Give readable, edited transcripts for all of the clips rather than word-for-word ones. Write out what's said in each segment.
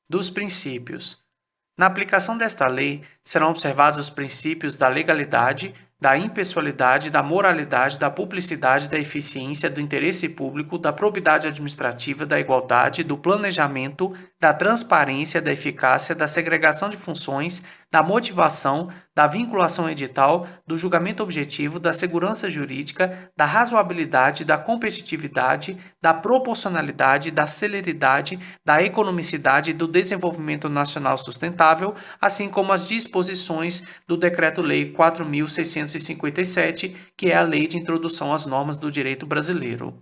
Dos princípios. Na aplicação desta lei, serão observados os princípios da legalidade, da impessoalidade, da moralidade, da publicidade, da eficiência, do interesse público, da probidade administrativa, da igualdade, do planejamento, da transparência, da eficácia, da segregação de funções, da motivação, da vinculação edital, do julgamento objetivo, da segurança jurídica, da razoabilidade, da competitividade, da proporcionalidade, da celeridade, da economicidade e do desenvolvimento nacional sustentável, assim como as disposições do Decreto-Lei 4.657, que é a Lei de Introdução às Normas do Direito Brasileiro.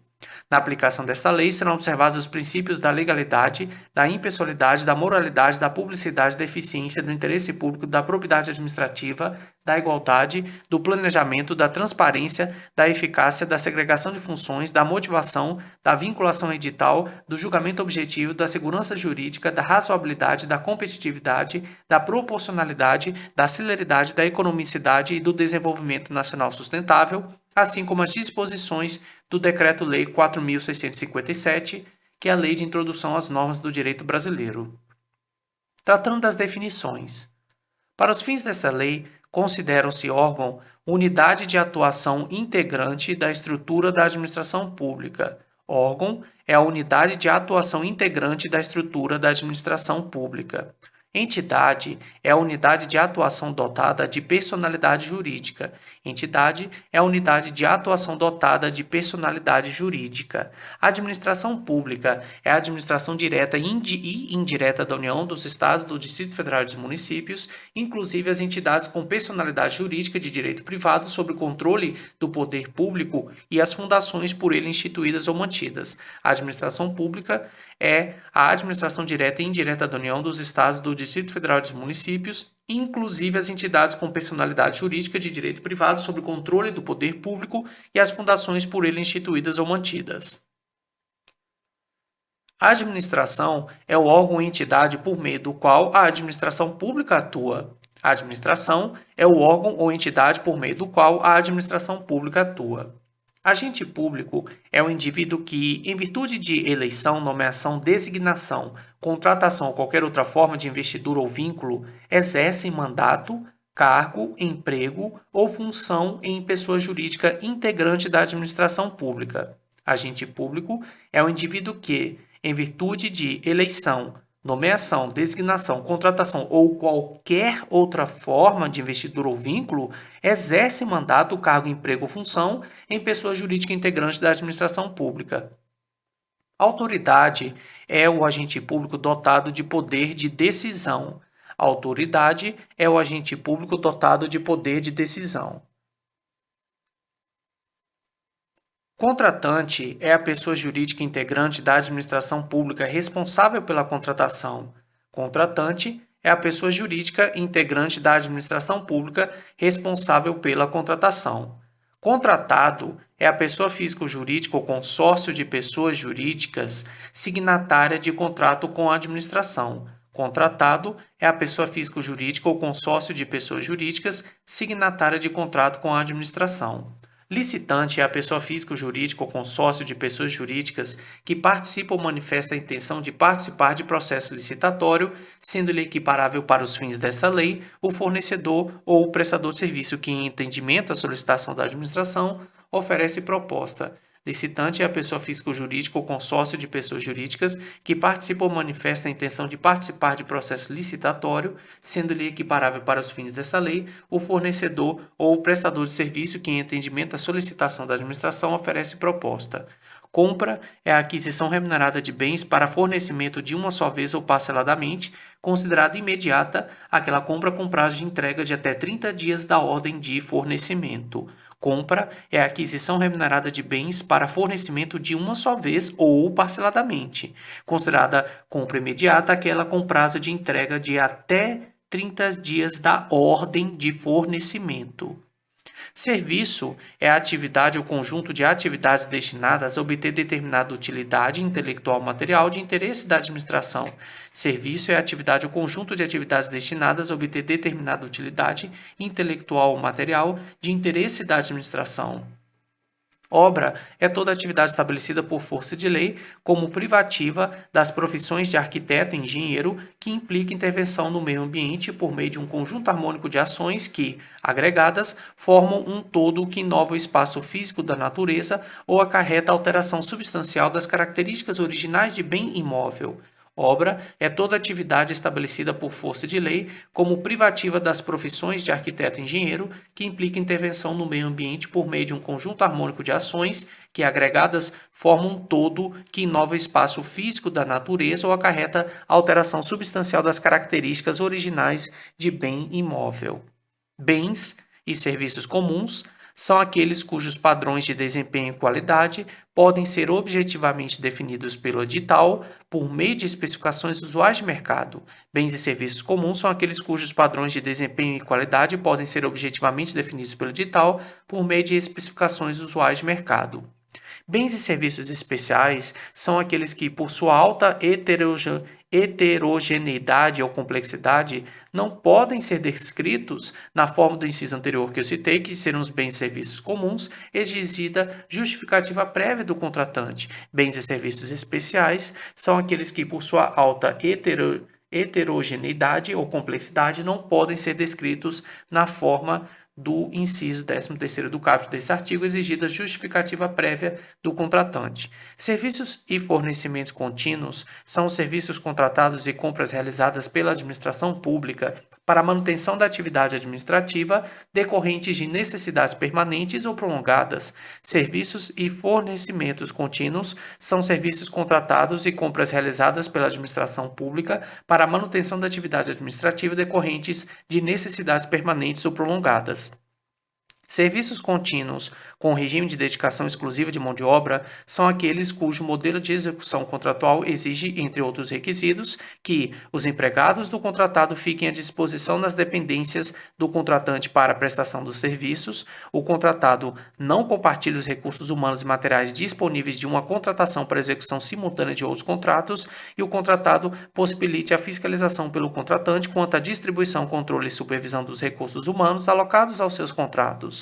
Na aplicação desta lei, serão observados os princípios da legalidade, da impessoalidade, da moralidade, da publicidade, da eficiência, do interesse público, da probidade administrativa, da igualdade, do planejamento, da transparência, da eficácia, da segregação de funções, da motivação, da vinculação edital, do julgamento objetivo, da segurança jurídica, da razoabilidade, da competitividade, da proporcionalidade, da celeridade, da economicidade e do desenvolvimento nacional sustentável, assim como as disposições do Decreto-Lei 4.657, que é a Lei de Introdução às Normas do Direito Brasileiro. Tratando das definições. Para os fins dessa lei, consideram-se órgão unidade de atuação integrante da estrutura da administração pública. Órgão é a unidade de atuação integrante da estrutura da administração pública. Entidade é a unidade de atuação dotada de personalidade jurídica. Entidade é a unidade de atuação dotada de personalidade jurídica. A administração pública é a administração direta e indireta da União, dos Estados, do Distrito Federal e dos municípios, inclusive as entidades com personalidade jurídica de direito privado sob o controle do poder público e as fundações por ele instituídas ou mantidas. A administração pública é a administração direta e indireta da União, dos Estados, do Distrito Federal e dos municípios, inclusive as entidades com personalidade jurídica de direito privado sob o controle do poder público e as fundações por ele instituídas ou mantidas. A administração é o órgão ou entidade por meio do qual a administração pública atua. A administração é o órgão ou entidade por meio do qual a administração pública atua. Agente público é o indivíduo que, em virtude de eleição, nomeação, designação, contratação ou qualquer outra forma de investidura ou vínculo, exerce mandato, cargo, emprego ou função em pessoa jurídica integrante da administração pública. Agente público é o indivíduo que, em virtude de eleição, nomeação, designação, contratação ou qualquer outra forma de investidura ou vínculo, exerce mandato, cargo, emprego ou função em pessoa jurídica integrante da administração pública. Autoridade é o agente público dotado de poder de decisão. Autoridade é o agente público dotado de poder de decisão. Contratante é a pessoa jurídica integrante da administração pública responsável pela contratação. Contratante é a pessoa jurídica integrante da administração pública responsável pela contratação. Contratado é a pessoa física ou jurídica ou consórcio de pessoas jurídicas signatária de contrato com a administração. Contratado é a pessoa física ou jurídica ou consórcio de pessoas jurídicas signatária de contrato com a administração. Licitante é a pessoa física ou jurídica ou consórcio de pessoas jurídicas que participa ou manifesta a intenção de participar de processo licitatório, sendo-lhe equiparável para os fins desta lei o fornecedor ou o prestador de serviço que, em entendimento da solicitação da administração, oferece proposta. Licitante é a pessoa física ou jurídica ou consórcio de pessoas jurídicas que participa ou manifesta a intenção de participar de processo licitatório, sendo-lhe equiparável para os fins dessa lei o fornecedor ou o prestador de serviço que, em entendimento da solicitação da administração, oferece proposta. Compra é a aquisição remunerada de bens para fornecimento de uma só vez ou parceladamente, considerada imediata aquela compra com prazo de entrega de até 30 dias da ordem de fornecimento. Compra é a aquisição remunerada de bens para fornecimento de uma só vez ou parceladamente, considerada compra imediata aquela com prazo de entrega de até 30 dias da ordem de fornecimento. Serviço é a atividade ou conjunto de atividades destinadas a obter determinada utilidade intelectual ou material de interesse da administração. Serviço é a atividade ou conjunto de atividades destinadas a obter determinada utilidade intelectual ou material de interesse da administração. Obra é toda atividade estabelecida por força de lei como privativa das profissões de arquiteto e engenheiro que implica intervenção no meio ambiente por meio de um conjunto harmônico de ações que, agregadas, formam um todo que inova o espaço físico da natureza ou acarreta alteração substancial das características originais de bem imóvel. Obra é toda atividade estabelecida por força de lei como privativa das profissões de arquiteto e engenheiro que implica intervenção no meio ambiente por meio de um conjunto harmônico de ações que, agregadas, formam um todo que inova o espaço físico da natureza ou acarreta alteração substancial das características originais de bem imóvel. Bens e serviços comuns são aqueles cujos padrões de desempenho e qualidade podem ser objetivamente definidos pelo edital por meio de especificações usuais de mercado. Bens e serviços comuns são aqueles cujos padrões de desempenho e qualidade podem ser objetivamente definidos pelo edital por meio de especificações usuais de mercado. Bens e serviços especiais são aqueles que, por sua alta heterogeneidade ou complexidade, não podem ser descritos na forma do inciso anterior que eu citei, que serão os bens e serviços comuns, exigida justificativa prévia do contratante. Bens e serviços especiais são aqueles que, por sua alta heterogeneidade ou complexidade, não podem ser descritos na forma do inciso 13º do caput desse artigo, exigida justificativa prévia do contratante. Serviços e fornecimentos contínuos são os serviços contratados e compras realizadas pela administração pública para a manutenção da atividade administrativa decorrentes de necessidades permanentes ou prolongadas. Serviços e fornecimentos contínuos são serviços contratados e compras realizadas pela administração pública para a manutenção da atividade administrativa decorrentes de necessidades permanentes ou prolongadas. Serviços contínuos com regime de dedicação exclusiva de mão de obra são aqueles cujo modelo de execução contratual exige, entre outros requisitos, que os empregados do contratado fiquem à disposição nas dependências do contratante para a prestação dos serviços, o contratado não compartilhe os recursos humanos e materiais disponíveis de uma contratação para execução simultânea de outros contratos e o contratado possibilite a fiscalização pelo contratante quanto à distribuição, controle e supervisão dos recursos humanos alocados aos seus contratos.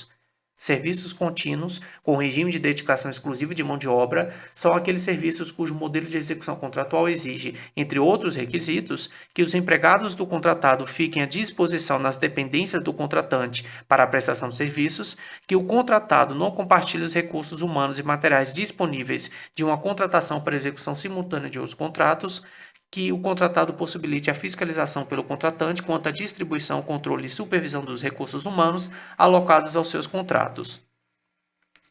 Serviços contínuos com regime de dedicação exclusiva de mão de obra são aqueles serviços cujo modelo de execução contratual exige, entre outros requisitos, que os empregados do contratado fiquem à disposição nas dependências do contratante para a prestação de serviços, que o contratado não compartilhe os recursos humanos e materiais disponíveis de uma contratação para execução simultânea de outros contratos, que o contratado possibilite a fiscalização pelo contratante quanto à distribuição, controle e supervisão dos recursos humanos alocados aos seus contratos.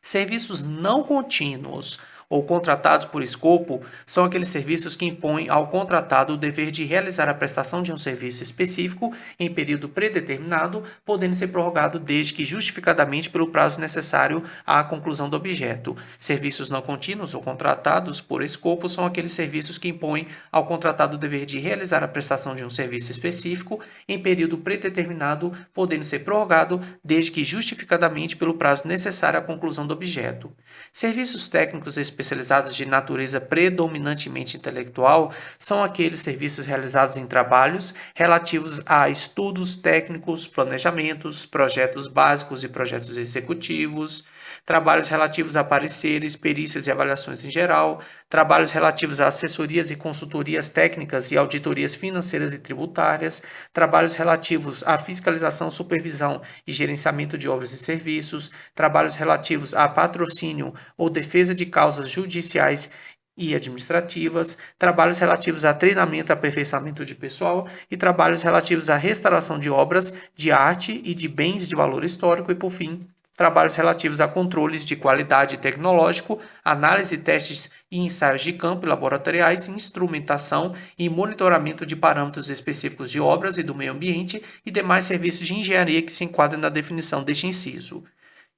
Serviços não contínuos ou contratados por escopo são aqueles serviços que impõem ao contratado o dever de realizar a prestação de um serviço específico em período predeterminado, podendo ser prorrogado desde que justificadamente pelo prazo necessário à conclusão do objeto. Serviços não contínuos ou contratados por escopo são aqueles serviços que impõem ao contratado o dever de realizar a prestação de um serviço específico em período predeterminado, podendo ser prorrogado desde que justificadamente pelo prazo necessário à conclusão do objeto. Serviços técnicos especializados de natureza predominantemente intelectual são aqueles serviços realizados em trabalhos relativos a estudos técnicos, planejamentos, projetos básicos e projetos executivos, trabalhos relativos a pareceres, perícias e avaliações em geral, trabalhos relativos a assessorias e consultorias técnicas e auditorias financeiras e tributárias, trabalhos relativos à fiscalização, supervisão e gerenciamento de obras e serviços, trabalhos relativos a patrocínio ou defesa de causas judiciais e administrativas, trabalhos relativos a treinamento e aperfeiçoamento de pessoal e trabalhos relativos à restauração de obras de arte e de bens de valor histórico e, por fim, trabalhos relativos a controles de qualidade tecnológico, análise, testes e ensaios de campo e laboratoriais, instrumentação e monitoramento de parâmetros específicos de obras e do meio ambiente e demais serviços de engenharia que se enquadram na definição deste inciso.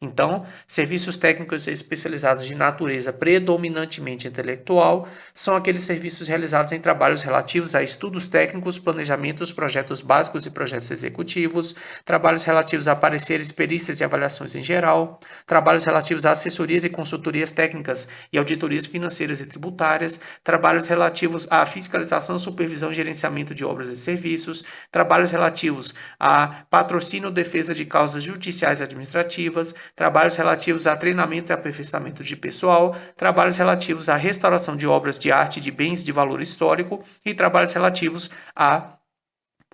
Então, serviços técnicos especializados de natureza predominantemente intelectual são aqueles serviços realizados em trabalhos relativos a estudos técnicos, planejamentos, projetos básicos e projetos executivos, trabalhos relativos a pareceres, perícias e avaliações em geral, trabalhos relativos a assessorias e consultorias técnicas e auditorias financeiras e tributárias, trabalhos relativos à fiscalização, supervisão e gerenciamento de obras e serviços, trabalhos relativos a patrocínio ou defesa de causas judiciais e administrativas, trabalhos relativos a treinamento e aperfeiçoamento de pessoal, trabalhos relativos à restauração de obras de arte e de bens de valor histórico e trabalhos relativos a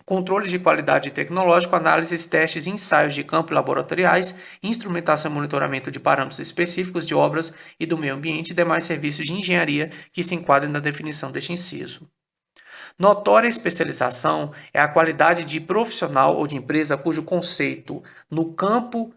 controle de qualidade tecnológico, análises, testes e ensaios de campo laboratoriais, instrumentação e monitoramento de parâmetros específicos de obras e do meio ambiente e demais serviços de engenharia que se enquadrem na definição deste inciso. Notória especialização é a qualidade de profissional ou de empresa cujo conceito no campo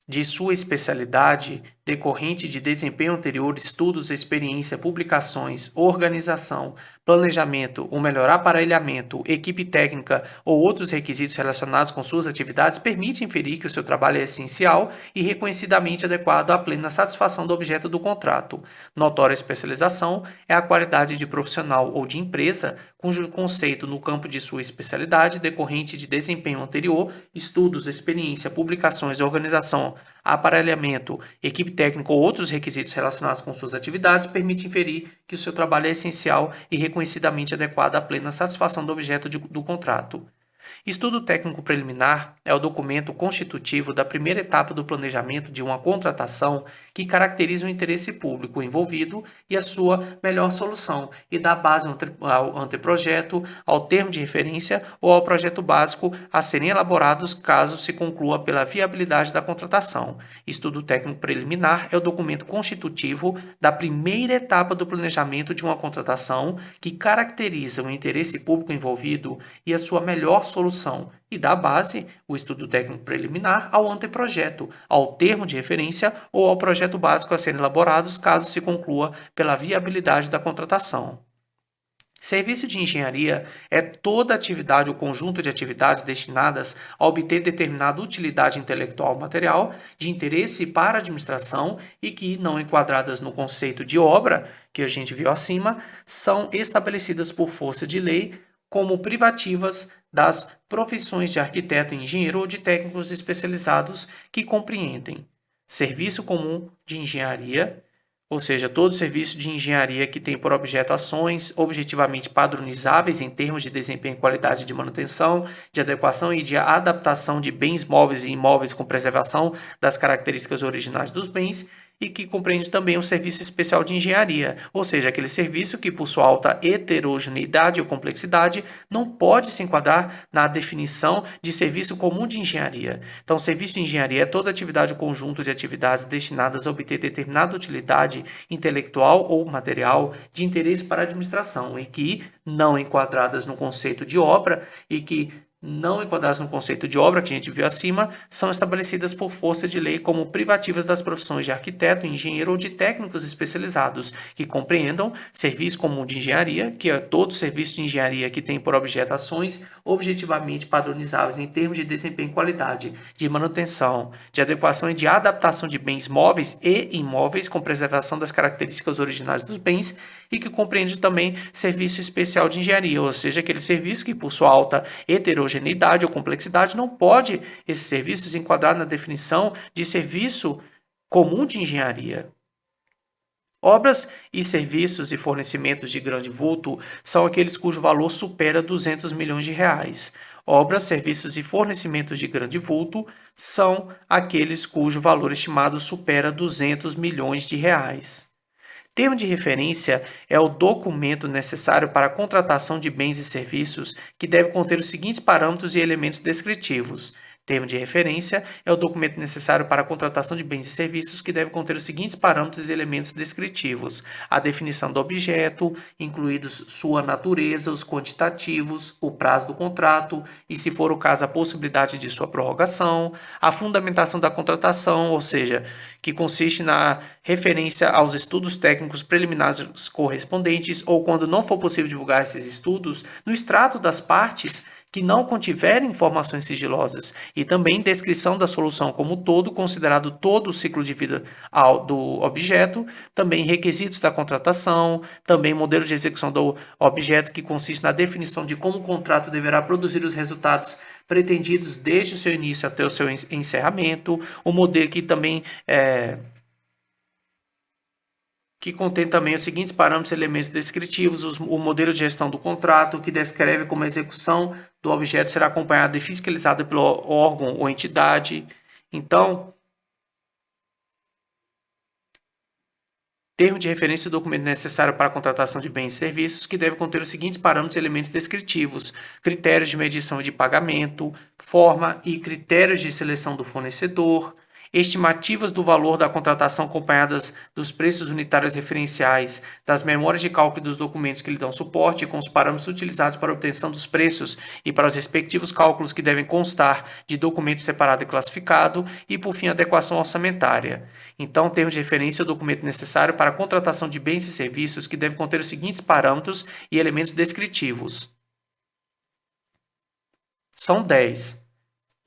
de sua especialidade, decorrente de desempenho anterior, estudos, experiência, publicações, organização, planejamento, ou melhor, aparelhamento, equipe técnica ou outros requisitos relacionados com suas atividades, permite inferir que o seu trabalho é essencial e reconhecidamente adequado à plena satisfação do objeto do contrato. Notória especialização é a qualidade de profissional ou de empresa cujo conceito no campo de sua especialidade, decorrente de desempenho anterior, estudos, experiência, publicações, organização, aparelhamento, equipe técnica ou outros requisitos relacionados com suas atividades, permite inferir que o seu trabalho é essencial e reconhecidamente adequado à plena satisfação do objeto do contrato. Estudo técnico preliminar é o documento constitutivo da primeira etapa do planejamento de uma contratação que caracteriza o interesse público envolvido e a sua melhor solução e dá base ao anteprojeto, ao termo de referência ou ao projeto básico a serem elaborados caso se conclua pela viabilidade da contratação. Estudo técnico preliminar é o documento constitutivo da primeira etapa do planejamento de uma contratação que caracteriza o interesse público envolvido e a sua melhor solução e dá base, o estudo técnico preliminar, ao anteprojeto, ao termo de referência ou ao projeto básico a serem elaborados caso se conclua pela viabilidade da contratação. Serviço de engenharia é toda atividade ou conjunto de atividades destinadas a obter determinada utilidade intelectual ou material de interesse para a administração e que, não enquadradas no conceito de obra, que a gente viu acima, são estabelecidas por força de lei como privativas das profissões de arquiteto, engenheiro ou de técnicos especializados que compreendem serviço comum de engenharia, ou seja, todo serviço de engenharia que tem por objeto ações objetivamente padronizáveis em termos de desempenho e qualidade de manutenção, de adequação e de adaptação de bens móveis e imóveis com preservação das características originais dos bens, e que compreende também o serviço especial de engenharia, ou seja, aquele serviço que, por sua alta heterogeneidade ou complexidade, não pode se enquadrar na definição de serviço comum de engenharia. Então, serviço de engenharia é toda atividade ou conjunto de atividades destinadas a obter determinada utilidade intelectual ou material de interesse para a administração e que, não enquadradas no conceito de obra e que não enquadradas no conceito de obra que a gente viu acima, são estabelecidas por força de lei como privativas das profissões de arquiteto, engenheiro ou de técnicos especializados, que compreendam serviço comum de engenharia, que é todo serviço de engenharia que tem por objeto ações objetivamente padronizáveis em termos de desempenho e qualidade, de manutenção, de adequação e de adaptação de bens móveis e imóveis com preservação das características originais dos bens, e que compreende também serviço especial de engenharia, ou seja, aquele serviço que, por sua alta heterogeneidade ou complexidade, não pode esses serviços enquadrar na definição de serviço comum de engenharia. Obras e serviços e fornecimentos de grande vulto são aqueles cujo valor supera 200 milhões de reais. Obras, serviços e fornecimentos de grande vulto são aqueles cujo valor estimado supera 200 milhões de reais. Termo de referência é o documento necessário para a contratação de bens e serviços que deve conter os seguintes parâmetros e elementos descritivos. Termo de referência é o documento necessário para a contratação de bens e serviços que deve conter os seguintes parâmetros e elementos descritivos: a definição do objeto, incluídos sua natureza, os quantitativos, o prazo do contrato e, se for o caso, a possibilidade de sua prorrogação, a fundamentação da contratação, ou seja, que consiste na referência aos estudos técnicos preliminares correspondentes ou, quando não for possível divulgar esses estudos, no extrato das partes que não contiverem informações sigilosas, e também descrição da solução como todo, considerado todo o ciclo de vida do objeto, também requisitos da contratação, também modelo de execução do objeto, que consiste na definição de como o contrato deverá produzir os resultados pretendidos desde o seu início até o seu encerramento, o modelo que também que contém também os seguintes parâmetros e elementos descritivos: o modelo de gestão do contrato, que descreve como a execução do objeto será acompanhada e fiscalizada pelo órgão ou entidade, Então, termo de referência e documento necessário para a contratação de bens e serviços, que deve conter os seguintes parâmetros e elementos descritivos: critérios de medição e de pagamento, forma e critérios de seleção do fornecedor, estimativas do valor da contratação acompanhadas dos preços unitários referenciais, das memórias de cálculo e dos documentos que lhe dão suporte, com os parâmetros utilizados para a obtenção dos preços e para os respectivos cálculos que devem constar de documento separado e classificado, e, por fim, adequação orçamentária. Então, termos de referência é o documento necessário para a contratação de bens e serviços, que deve conter os seguintes parâmetros e elementos descritivos. São 10.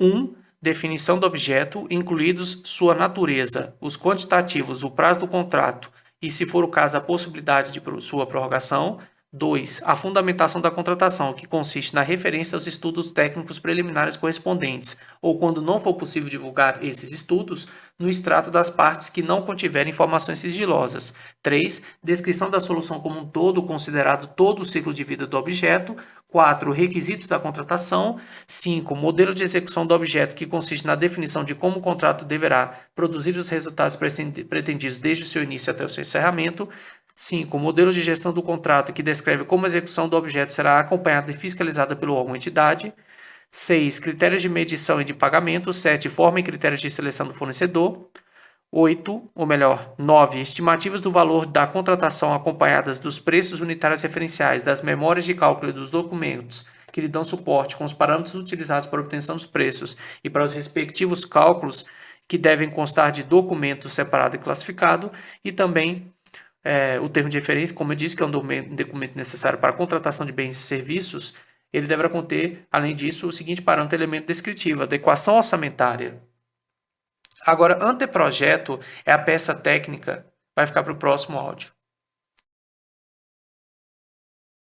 1. Definição do objeto, incluídos sua natureza, os quantitativos, o prazo do contrato e, se for o caso, a possibilidade de sua prorrogação. 2. A fundamentação da contratação, que consiste na referência aos estudos técnicos preliminares correspondentes, ou, quando não for possível divulgar esses estudos, no extrato das partes que não contiverem informações sigilosas. 3. Descrição da solução como um todo, considerado todo o ciclo de vida do objeto. 4. Requisitos da contratação. 5. Modelo de execução do objeto, que consiste na definição de como o contrato deverá produzir os resultados pretendidos desde o seu início até o seu encerramento. 5. Modelo de gestão do contrato, que descreve como a execução do objeto será acompanhada e fiscalizada pelo órgão ou entidade. 6. Critérios de medição e de pagamento. 7. Forma e critérios de seleção do fornecedor. 9. Estimativas do valor da contratação acompanhadas dos preços unitários referenciais, das memórias de cálculo e dos documentos que lhe dão suporte, com os parâmetros utilizados para a obtenção dos preços e para os respectivos cálculos, que devem constar de documento separado e classificado, e também o termo de referência, como eu disse, que é um documento necessário para a contratação de bens e serviços. Ele deverá conter, além disso, o seguinte parâmetro e elemento descritivo: adequação orçamentária. Agora, anteprojeto é a peça técnica, vai ficar para o próximo áudio.